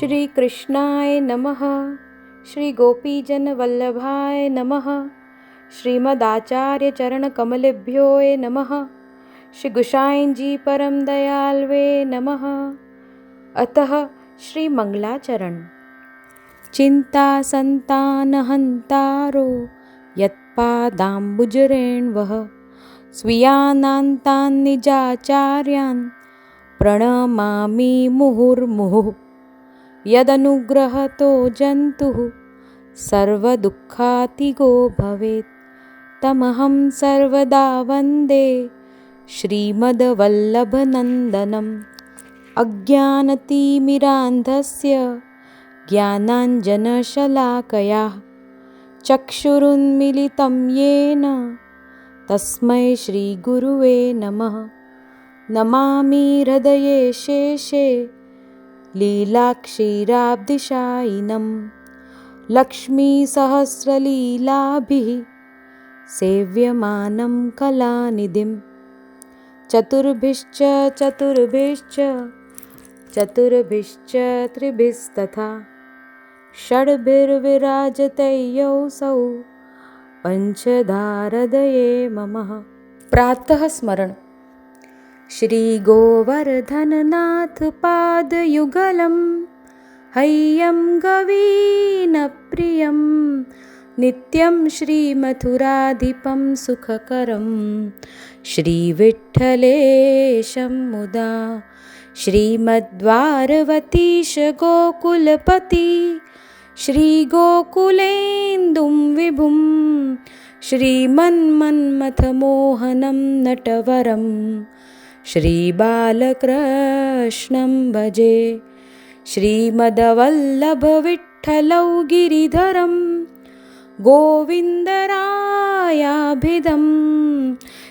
श्री कृष्णाय नमः। श्री गोपीजनवल्लभाय नमः। श्रीमदाचार्य चरणकमलेभ्यो नमः। श्री गुसाईं जी परम दयाल्वे नमः। अतः श्री मंगलाचरण। चिंता संतानहंतारो यत्पादाम्बुजरेण्वः स्वीयानान्तान् निजाचार्यान् प्रणमामि मुहुर्मुहुः। यदनुग्रहतो जन्तुः सर्वदुःखातिगो भवेत् तमहं सर्वदा वन्दे श्रीमद्वल्लभनन्दनम्। अज्ञानतिमिरान्धस्य ज्ञानाञ्जनशलाकया चक्षुरुन्मीलितं येन तस्मै श्रीगुरुवे नमः। नमामि हृदये शेषे लीलाक्षीराब्धिशायिनं लक्ष्मीसहस्रलीलाभिः सेव्यमानं कलानिधिं। चतुर्भिश्च त्रिभिस्तथा षड्भिर्विराजतैयौसौ पञ्चधारदये मम। प्रातः स्मरण। श्रीगोवर्धननाथ पादयुगलं हैयं गवीनप्रियं नित्यं श्रीमथुराधिपं सुखकरं श्रीविठ्ठलेशं मुदा। श्रीमद्वारवतीश गोकुलपति श्रीगोकुलेन्दुं विभुं श्रीमन्मन्मथमोहनं नटवरं श्रीबालकृष्णं भजे। श्रीमद्वल्लभविठ्ठलौ गिरिधरं गोविन्दरायाभिधं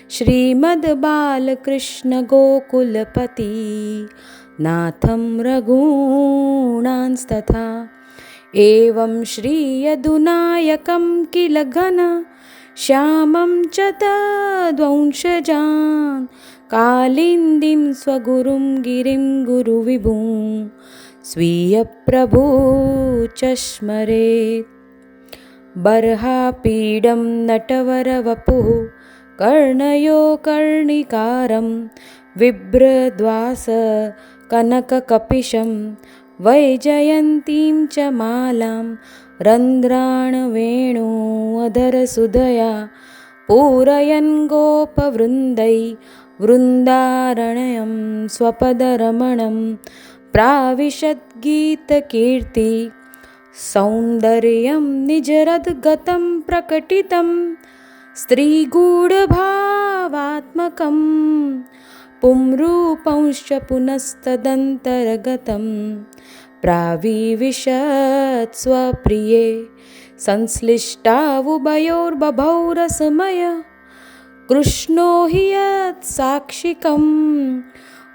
श्रीमद्बालकृष्णगोकुलपति नाथं रघूणांस्तथा। एवं श्रीयदुनायकं किल घन श्यामं च तद्वंशजान् कालिन्दीं स्वगुरुं गिरिं गुरुविभुं स्वीयप्रभु च स्मरेत्। बर्हापीडं नटवरवपुः कर्णयो कर्णिकारं बिभ्रद्वास कनककपिशं वैजयन्तीं च मालां रन्ध्राणवेणुअधरसुधया पूरयन् गोपवृन्दै वृन्दारण्यं स्वपदरमणं प्राविशद्गीतकीर्ति सौन्दर्यं निजरद्गतं प्रकटितं स्त्रीगूढभावात्मकं पुंरूपंश्च पुनस्तदन्तर्गतं प्राविविशत् स्वप्रिये। संश्लिष्टावुभयोर्बभौ रसमय कृष्णो हि यत्साक्षिकं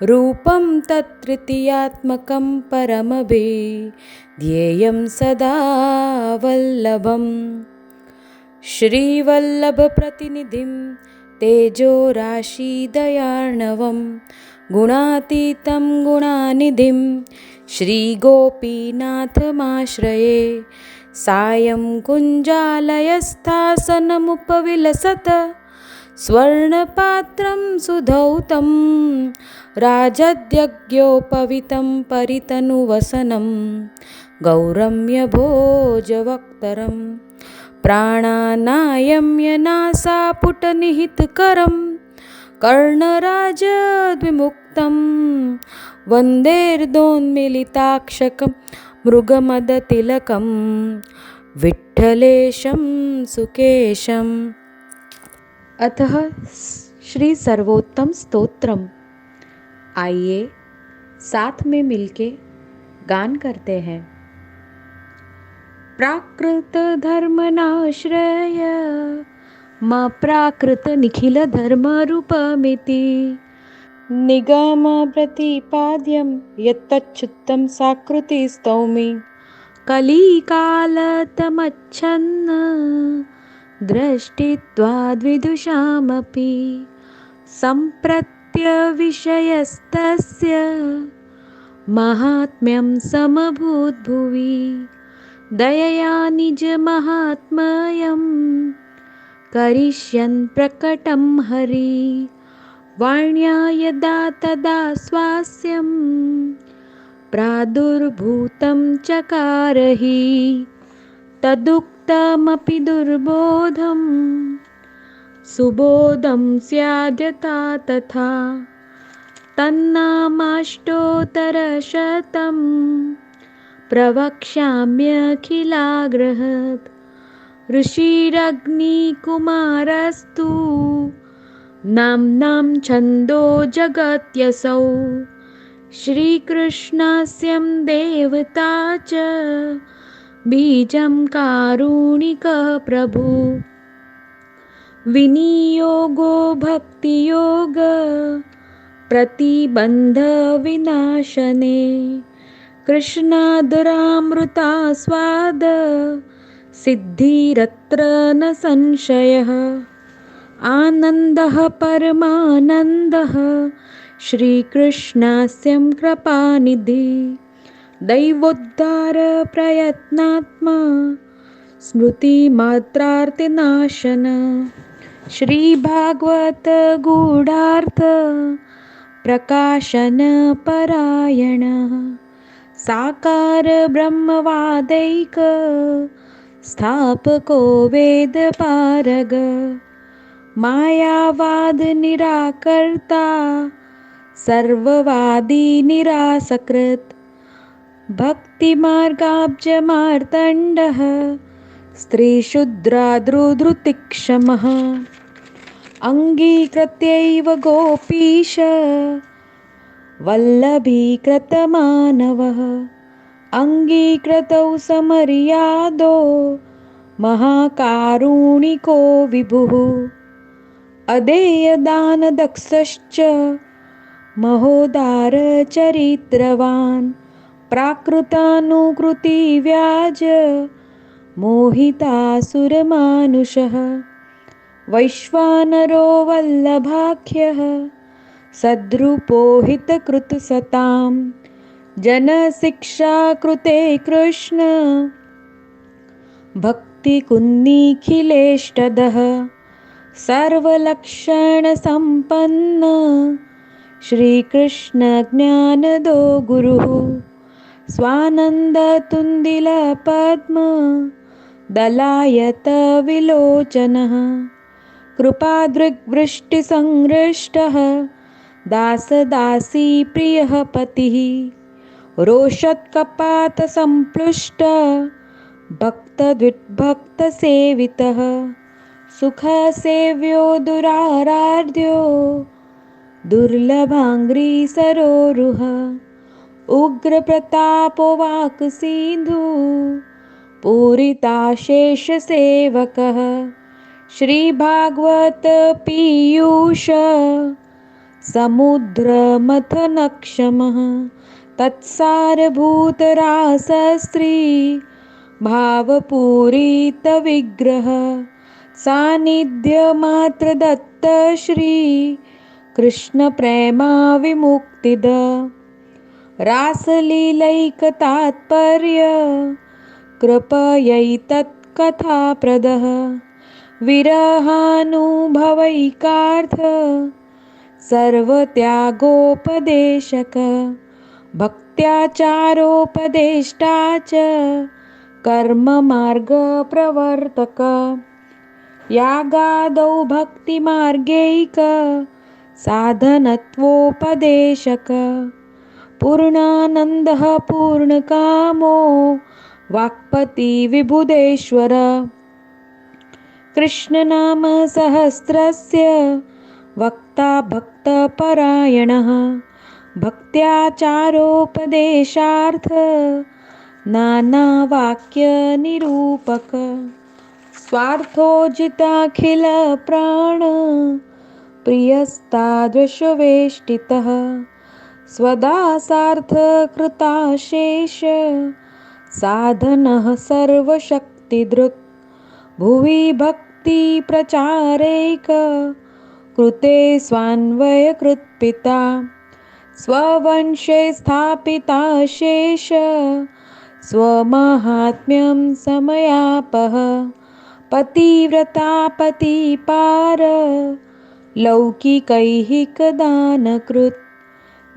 रूपं तत्तृतीयात्मकं परमभिध्येयं सदा वल्लभं। श्रीवल्लभप्रतिनिधिं तेजोराशिदयार्णवं गुणातीतं गुणानिधिं श्रीगोपीनाथमाश्रये। सायं कुञ्जालयस्थासनमुपविलसत् स्वर्णपात्रं सुधौतं राजद्यज्ञोपवीतं परितनुवसनं गौरम्यभोजवक्त्रं प्राणानायम्यनासापुटनिहितकरं कर्णराजद्विमुक्तं वन्देर्दोन्मिलिताक्षकं मृगमदतिलकं विठ्ठलेशं सुकेशम्। अतः श्री सर्वोत्तम स्तोत्रम। आइए साथ में मिलके गान करते हैं। प्राकृत धर्मनाश्रय मा प्राकृत निखिल धर्म रूपमिति निगम प्रतिपाद्यं यत्तच्युतं साकृति स्तौमि। कलिकालतमच्छन्न दृष्टित्वाद्विदुषामपि सम्प्रत्यविषयस्तस्य माहात्म्यं समभूद्भुवि दयया निजमाहात्म्यं करिष्यन् प्रकटं हरि वाण्या यदा तदा स्वास्यं प्रादुर्भूतं चकारहि तदुक्तमपि दुर्बोधं सुबोधं स्याद्यथा तथा तन्नामाष्टोत्तरशतं प्रवक्ष्याम्यखिलाग्रहत् ऋषिरग्निकुमारस्तु नाम्नां छन्दो जगत्यसौ श्रीकृष्णस्यं देवता च बीजं कारुणिकः प्रभु विनियोगो भक्तियोग प्रतिबन्धविनाशने कृष्णादरामृतास्वाद सिद्धिरत्र न संशयः आनन्दः परमानन्दः श्रीकृष्णस्यं कृपानिधि दैवोद्धारप्रयत्नात्मा स्मृतिमात्रार्तिनाशन श्रीभागवत गूढार्थ प्रकाशन परायण साकार ब्रह्मवादैक स्थापको वेदपारग मायावाद निराकर्ता सर्ववादी निरासकृत भक्तिमार्गाब्जमार्तण्डः स्त्रीशूद्रादृधृतिक्षमः अङ्गीकृत्यैव गोपीश वल्लभीकृतमानवः अङ्गीकृतौ समर्यादो महाकारुणिको विभुः अदेयदानदक्षश्च महोदारचरित्रवान् प्राकृतानुकृतिव्याज मोहितासुरमानुषः वैश्वानरो वल्लभाख्यः सद्रूपो हितकृतसतां जनशिक्षाकृते कृष्ण भक्तिकुन्निखिलेष्टदः सर्वलक्षणसम्पन्न श्रीकृष्णज्ञानदो गुरुः स्वानन्दतुन्दिलपद्म दलायतविलोचनः कृपादृग्वृष्टिसंहृष्टः दासदासी प्रियः पतिः रोषत्कपातसम्प्लुष्ट भक्तद्विद्भक्तसेवितः सुखसेव्यो दुराराध्यो दुर्लभाङ्घ्रिसरोरुह उग्रप्रतापो वाक्सिन्धु पूरिताशेषसेवकः श्रीभागवत पीयूष समुद्रमथनक्षमः तत्सारभूतरासस्त्री भावपूरितविग्रह सान्निध्यमात्रदत्त श्री कृष्णप्रेमाविमुक्तिद रासलीलैकतात्पर्य कृपयैतत्कथाप्रदः विरहानुभवैकार्थ सर्वत्यागोपदेशक भक्त्याचारोपदेष्टा च कर्ममार्गप्रवर्तक यागादौ भक्तिमार्गैक साधनत्वोपदेशक पूर्णानन्दः पूर्णकामो वाक्पति विबुधेश्वर कृष्णनाम सहस्रस्य वक्ता भक्तपरायणः भक्त्याचारोपदेशार्थ नानावाक्यनिरूपक स्वार्थोजिताखिल प्राण प्रियस्तादृशवेष्टितः स्वदासार्थकृताशेष साधनः सर्वशक्तिधृत् भुवि भक्तिप्रचारैक कृते स्वान्वयकृत्पिता स्ववंशे स्थापिता शेष स्वमाहात्म्यं समयापः पतिव्रता पतिपार लौकिकैहिकदानकृत्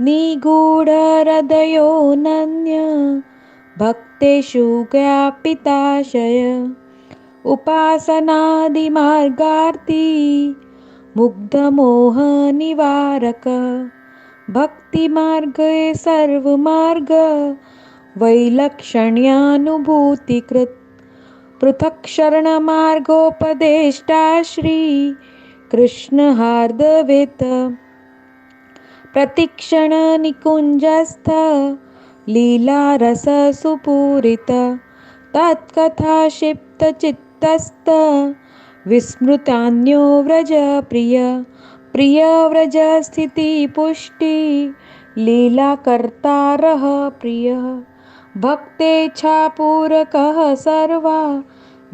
निगूढहृदयोऽनन्य भक्तेषु ज्ञापिताशय उपासनादिमार्गार्थी मुग्धमोहनिवारक भक्तिमार्गे सर्वमार्ग वैलक्षण्यानुभूतिकृत् पृथक् शरणमार्गोपदेष्टा श्री कृष्णहार्दवेत प्रतिक्षण निकुञ्जस्थ लीलारससुपूरित तत्कथाक्षिप्तचित्तस्थ विस्मृतान्यो व्रज प्रिय व्रज स्थितिपुष्टि लीलाकर्तारः प्रियः भक्तेच्छापूरकः सर्वा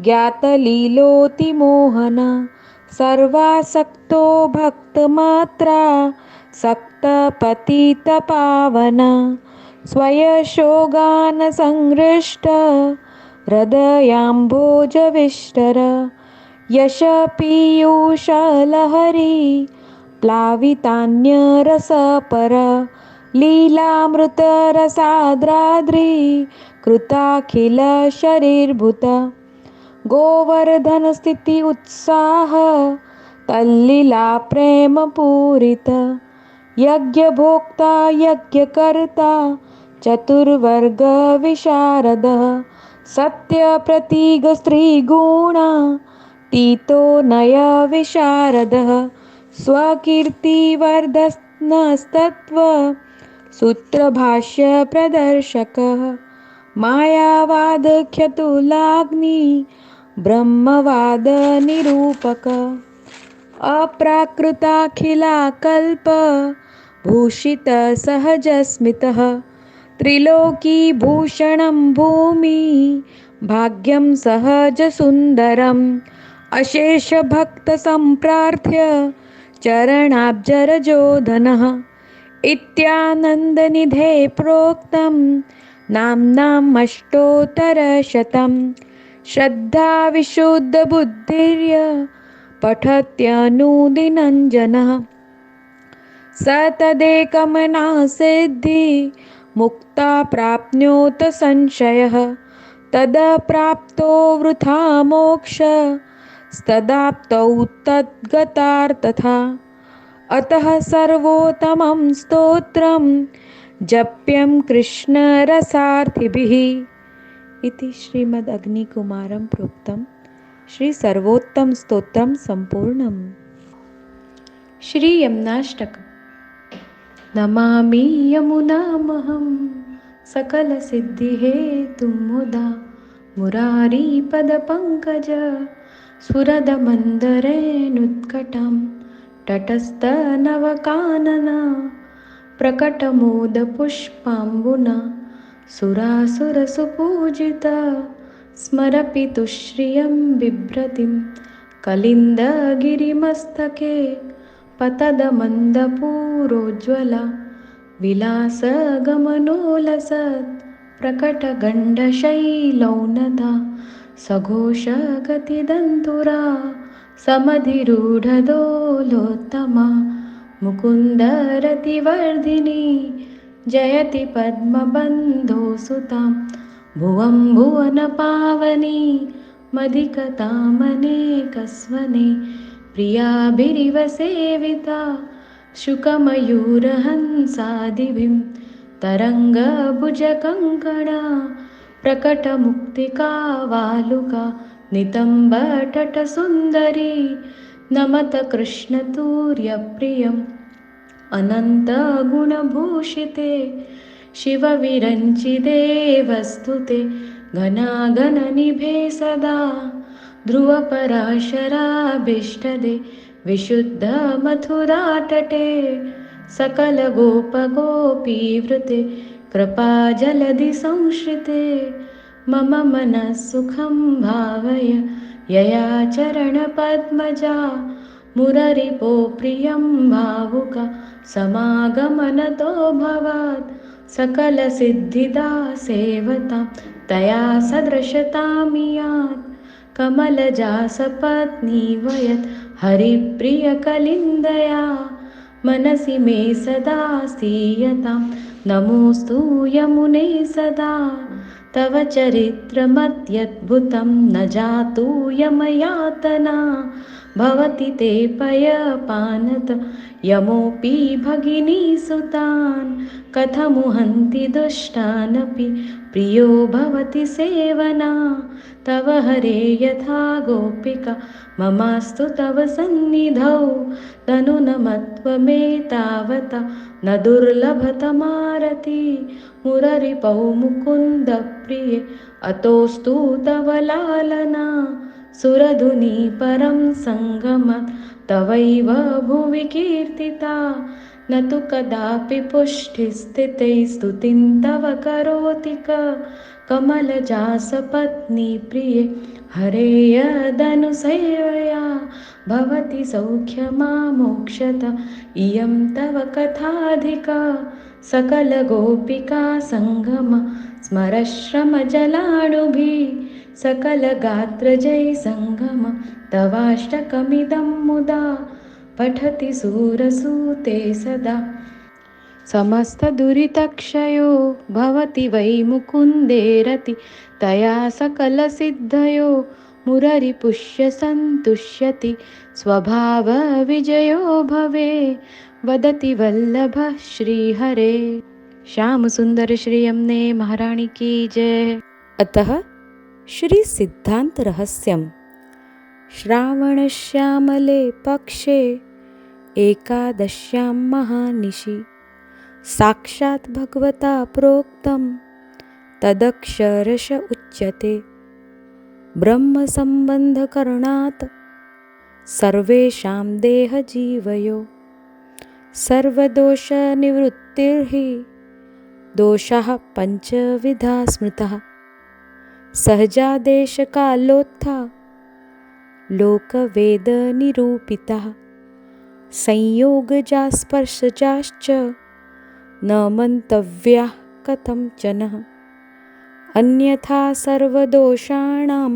ज्ञातलीलोऽतिमोहन सर्वासक्तो भक्तमात्रा सक्तपतितपावन स्वयशोगानसंहृष्ट हृदयाम्भोजविष्टर यशपीयूषलहरी प्लावितान्यरसपर लीलामृतरसाद्राद्री कृताखिल शरीरभूत गोवर्धनस्थिति उत्साह तल्लीला प्रेमपूरित यज्ञभोक्ता यज्ञकर्ता चतुर्वर्गविशारदः सत्यप्रतीगस्त्रीगुणातीतो नयविशारदः स्वकीर्तिवर्धनस्तत्त्व सूत्रभाष्यप्रदर्शकः मायावादख्यतुलाग्नि ब्रह्मवादनिरूपकः अप्राकृताखिलाकल्प भूषितसहजस्मितः त्रिलोकीभूषणं भूमि भाग्यं सहजसुन्दरम् अशेषभक्तसम्प्रार्थ्य चरणाब्जरजोधनः इत्यानन्दनिधे प्रोक्तं नाम्नाम् अष्टोत्तरशतं श्रद्धाविशुद्धबुद्धिर्य पठत्यनुदिनञ्जनः स तदेकमनासिद्धि मुक्ता प्राप्नोत संशयः तदप्राप्तो वृथा मोक्षस्तदाप्तौ तद्गतार्थथा अतः सर्वोत्तमं स्तोत्रं जप्यं कृष्णरसार्थिभिः इति श्रीमदग्निकुमारं प्रोक्तं श्री सर्वोत्तम स्तोत्रम संपूर्णम्। श्री यमुनाष्टकम्। नमामि यमुनामहं सकलसिद्धिहेतुं मुदा मुरारीपदपङ्कज स्फुरदमन्दरेणुत्कटां तटस्थनवकानना प्रकटमोदपुष्पाम्बुना सुरासुरसुपूजिता स्मरपि तुश्रियं बिभ्रतिं कलिन्दगिरिमस्तके पतदमन्दपूरोज्ज्वला विलासगमनोलसत् प्रकटगण्डशैलौनदा सघोषगतिदन्तुरा समधिरूढदोलोत्तमा मुकुन्दरतिवर्धिनी जयति पद्मबन्धोसुतां भुवं भुवनपावनी मदिकतामनेकस्वने प्रियाभिरिव सेविता शुकमयूरहंसादिभिं तरङ्गभुजकङ्कणा प्रकटमुक्तिका वालुका नितम्बतटसुन्दरी नमत कृष्णतूर्यप्रियम् अनन्तगुणभूषिते शिवविरञ्चिते वस्तुते घनाघननिभे सदा ध्रुवपराशराभीष्टदे विशुद्धमथुरातटे सकलगोपगोपीवृते कृपाजलधि संश्रिते मम मनः सुखं भावय यया चरणपद्मजा मुररिपो प्रियं भावुका समागमनतो भवात् सकलसिद्धिदा सेवतां तया सदृशतामियात् कमलजासपत्नी वयत् हरिप्रियकलिन्दया मनसि मे सदा स्थीयतां नमोऽस्तु यमुने सदा तव चरित्रमत्यद्भुतं न जातु यमयातना भवति ते पयपानत यमोऽपि भगिनीसुतान् कथमुहन्ति दुष्टानपि प्रियो भवति सेवना तव हरे यथा गोपिका ममास्तु तव सन्निधौ तनु न मत्वमेतावता न दुर्लभतमारति मुररिपौ मुकुन्दप्रिये अतोऽस्तु तव लालना सुरधुनी परं सङ्गमात् तवैव भुवि कीर्तिता न तु कदापि पुष्टिस्थिते स्तुतिं तव करोति कमलजासपत्नी प्रिये हरे यदनुसेवया भवति सौख्यमामोक्षत इयं तव कथाधिका सकलगोपिका सङ्गम स्मरश्रमजलाणुभिः सकलगात्रजै सङ्गम तवाष्टकमिदं मुदा पठति सूरसूते सदा समस्तदुरितक्षयो भवति वै मुकुन्दे रति तया सकलसिद्धयो मुररिपुष्य सन्तुष्यति स्वभावविजयो भवे वदति वल्लभः श्रीहरे। श्याम सुंदर श्री यमुने महारानी की जय। अतः श्री सिद्धांत रहस्यम् श्रावणश्यामले पक्षे एकादश्यां महानिशि साक्षात् भगवता प्रोक्तं तदक्षरश उच्यते ब्रह्मसम्बन्धकरणात् सर्वेषां देहजीवयो सर्वदोषनिवृत्तिर्हि दोषाः पञ्चविधा स्मृतः सहजादेशकालोत्था लोकवेदनिरूपितः संयोगजास्पर्शजाश्च न मन्तव्याः कथञ्चन अन्यथा सर्वदोषाणां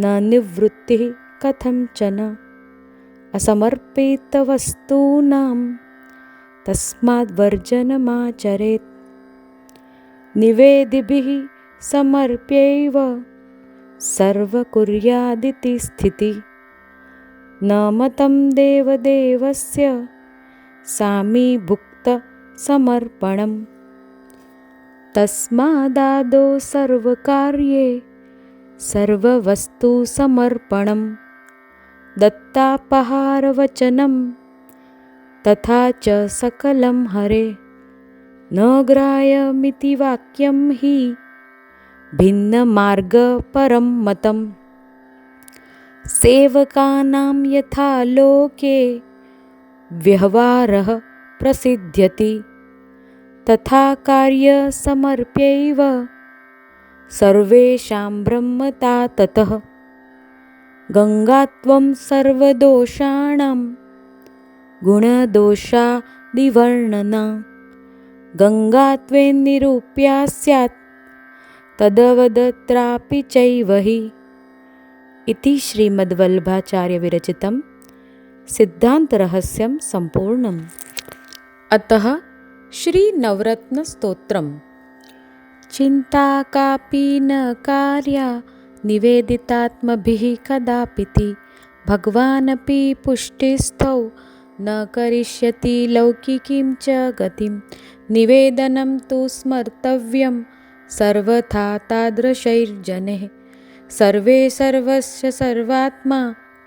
न निवृत्तिः कथञ्चन असमर्पितवस्तूनां तस्माद्वर्जनमाचरेत् निवेदिभिः समर्प्यैव सर्वकुर्यादिति स्थितिः न मतं देवदेवस्य सामीभुक्तसमर्पणम् तस्मादादौ सर्वकार्ये सर्ववस्तुसमर्पणम् दत्तापहारवचनं तथा च सकलं हरे न ग्राह्यमिति वाक्यं हि भिन्नमार्गपरं मतम् सेवकानां यथा लोके व्यवहारः प्रसिद्ध्यति तथा कार्यसमर्प्यैव सर्वेषां ब्रह्मता ततः गङ्गात्वं सर्वदोषाणां गुणदोषादिवर्णना गङ्गात्वेन्निरूप्या स्यात् तदवदत्रापि चैव हि इति श्रीमद्वल्लभाचार्य विरचितं सिद्धान्तरहस्यं सम्पूर्णम्। अतः श्रीनवरत्नस्तोत्रम् चिन्ता कापि न कार्या निवेदितात्मभिः कदापिति भगवानपि पुष्टिस्थौ न करिष्यति लौकिकीं च गतिं निवेदनं तु स्मर्तव्यं सर्वथा तादृशैर्जनैः सर्वे सर्वस्य सर्वात्मा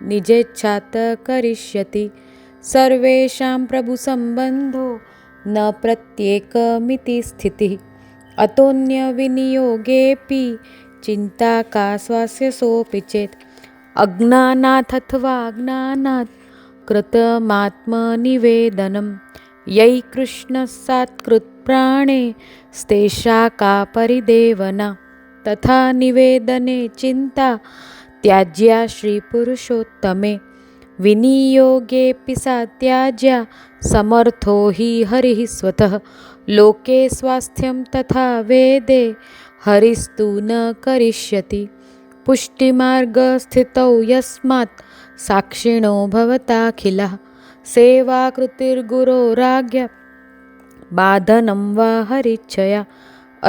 निजेच्छात् करिष्यति सर्वेषां प्रभुसम्बन्धो न प्रत्येकमिति स्थितिः अतोऽन्यविनियोगेऽपि चिन्ता का स्वस्य सोऽपि चेत् अज्ञानाथवा ज्ञानात् कृतमात्मनिवेदनं यै कृष्णस्सात्कृत्प्राणे स्तेषा का परिदेवना तथा निवेदने चिन्ता त्याज्या श्रीपुरुषोत्तमे विनियोगेऽपि सा त्याज्या समर्थो हि हरिः स्वतः लोके स्वास्थ्यं तथा वेदे हरिस्तु न करिष्यति पुष्टिमार्गस्थितौ यस्मात् साक्षिणो भवताखिलः सेवाकृतिर्गुरोराज्ञा बाधनं वा हरिच्छया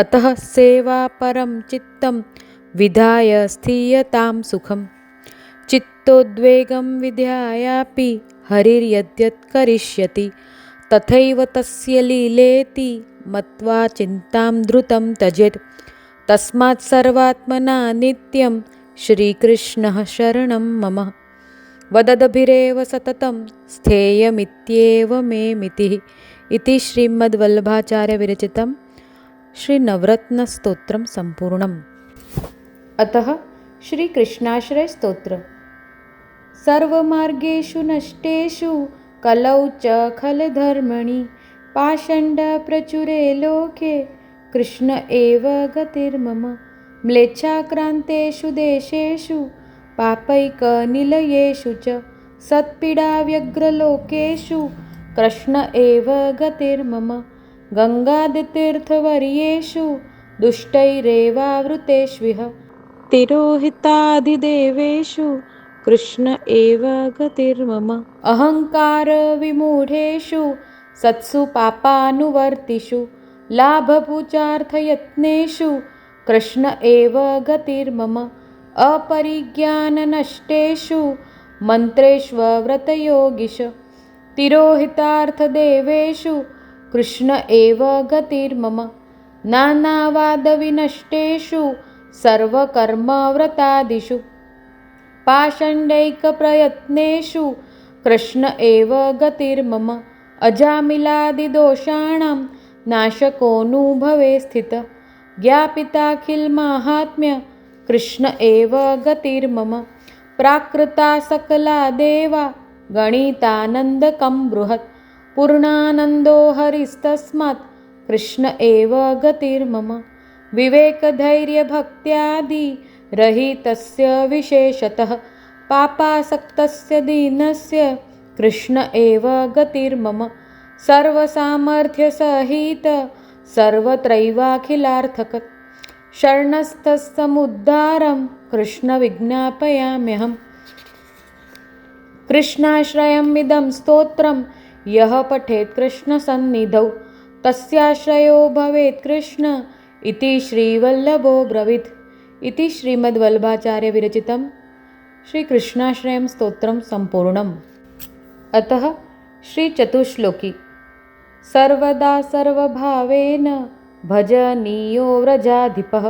अतः सेवा परं चित्तं विधाय स्थीयतां सुखम् चित्तोद्वेगं विधायापि हरिर्यद्यत् करिष्यति तथैव तस्य लीलेति मत्वा चिन्तां धृतं त्यजेत् तस्मात् सर्वात्मना नित्यं श्रीकृष्णः शरणं मम वददभिरेव सततं स्थेयमित्येव मे मितिः इति श्रीमद्वल्लभाचार्यविरचितं श्रीनवरत्नस्तोत्रं सम्पूर्णम्। अतः श्रीकृष्णाश्रयस्तोत्र। सर्वमार्गेषु नष्टेषु कलौ च खलधर्मणि पाषण्डप्रचुरे लोके कृष्ण एव गतिर्मम म्लेच्छाक्रान्तेषु देशेषु पापैकनिलयेषु च सत्पीडाव्यग्रलोकेषु कृष्ण एव गतिर्मम गङ्गादितीर्थवर्येषु दुष्टैरेवावृतेष्विह तिरोहितादिदेवेषु कृष्ण एव गतिर्मम अहङ्कारविमूढेषु सत्सु पापानुवर्तिषु लाभपूजार्थयत्नेषु कृष्ण एव गतिर्मम अपरिज्ञाननष्टेषु मन्त्रेष्वव्रतयोगिष तिरोहितार्थदेवेषु कृष्ण एव गतिर्मम नानावादविनष्टेषु सर्वकर्मव्रतादिषु पाषण्डैकप्रयत्नेषु कृष्ण एव गतिर्मम अजामिलादिदोषाणां नाशकोऽनुभवे स्थितः ज्ञापिताखिलमाहात्म्य कृष्ण एव गतिर्मम प्राकृता सकला देवा गणितानन्दकं बृहत् पूर्णानन्दो हरिस्तस्मात् कृष्ण एव गतिर्मम विवेकधैर्यभक्त्यादि रहितस्य विशेषतः पापासक्तस्य दीनस्य कृष्ण एव गतिर्मम सर्वसामर्थ्यसहित सर्वत्रैवाखिलार्थक शरणस्थसमुद्धारं कृष्ण विज्ञापयाम्यहम् कृष्णाश्रयमिदं स्तोत्रं यः पठेत् कृष्णसन्निधौ तस्याश्रयो भवेत् कृष्ण इति श्रीवल्लभो ब्रवीत् इति श्रीमद्वल्लभाचार्यविरचितं श्रीकृष्णाश्रयं स्तोत्रं सम्पूर्णम्। अतः श्रीचतुश्लोकी। सर्वदा सर्वभावेन भजनीयो व्रजाधिपः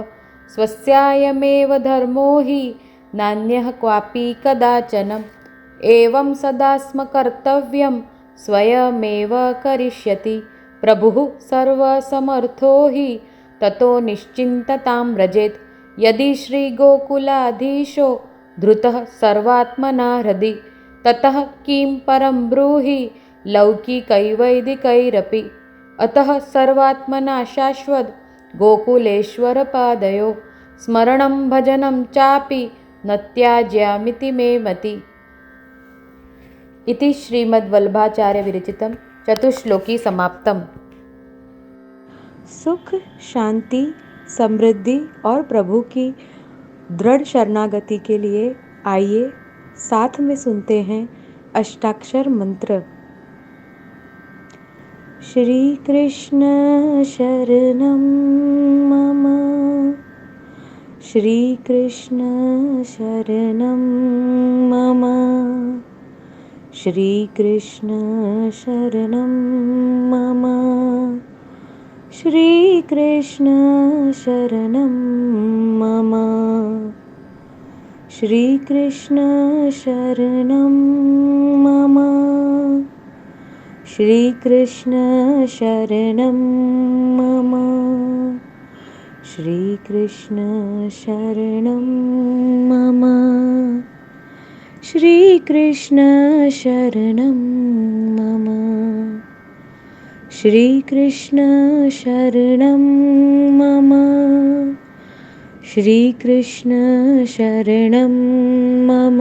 स्वस्यायमेव धर्मो हि नान्यः क्वापि कदाचनम् एवं सदा स्म कर्तव्यं स्वयमेव करिष्यति प्रभुः सर्वसमर्थो हि ततो निश्चिन्ततां व्रजेत् यदि श्रीगोकुलाधीशो धृतः सर्वात्मना हृदि ततः किं परं ब्रूहि लौकिकैवैदिकैरपि अतः सर्वात्मना शाश्वत गोकुलेश्वरपादयो स्मरणं भजनं चापि न त्याज्यामिति मे मति इति श्रीमद्वल्लभाचार्यविरचितं चतुश्लोकी समाप्तम्। सुख, शांति, समृद्धि और प्रभु की दृढ़ शरणागति के लिए आइए साथ में सुनते हैं अष्टाक्षर मंत्र। श्री कृष्ण शरणं मम, श्री कृष्ण शरणं मम, श्री कृष्ण शरणं मम, श्री कृष्ण शरणं मम, श्री कृष्ण शरणं मम, श्री कृष्ण शरणं मम, श्री कृष्ण शरणं मम, श्री कृष्ण शरणं मम, श्री कृष्ण शरणं मम, श्री कृष्ण शरणं मम,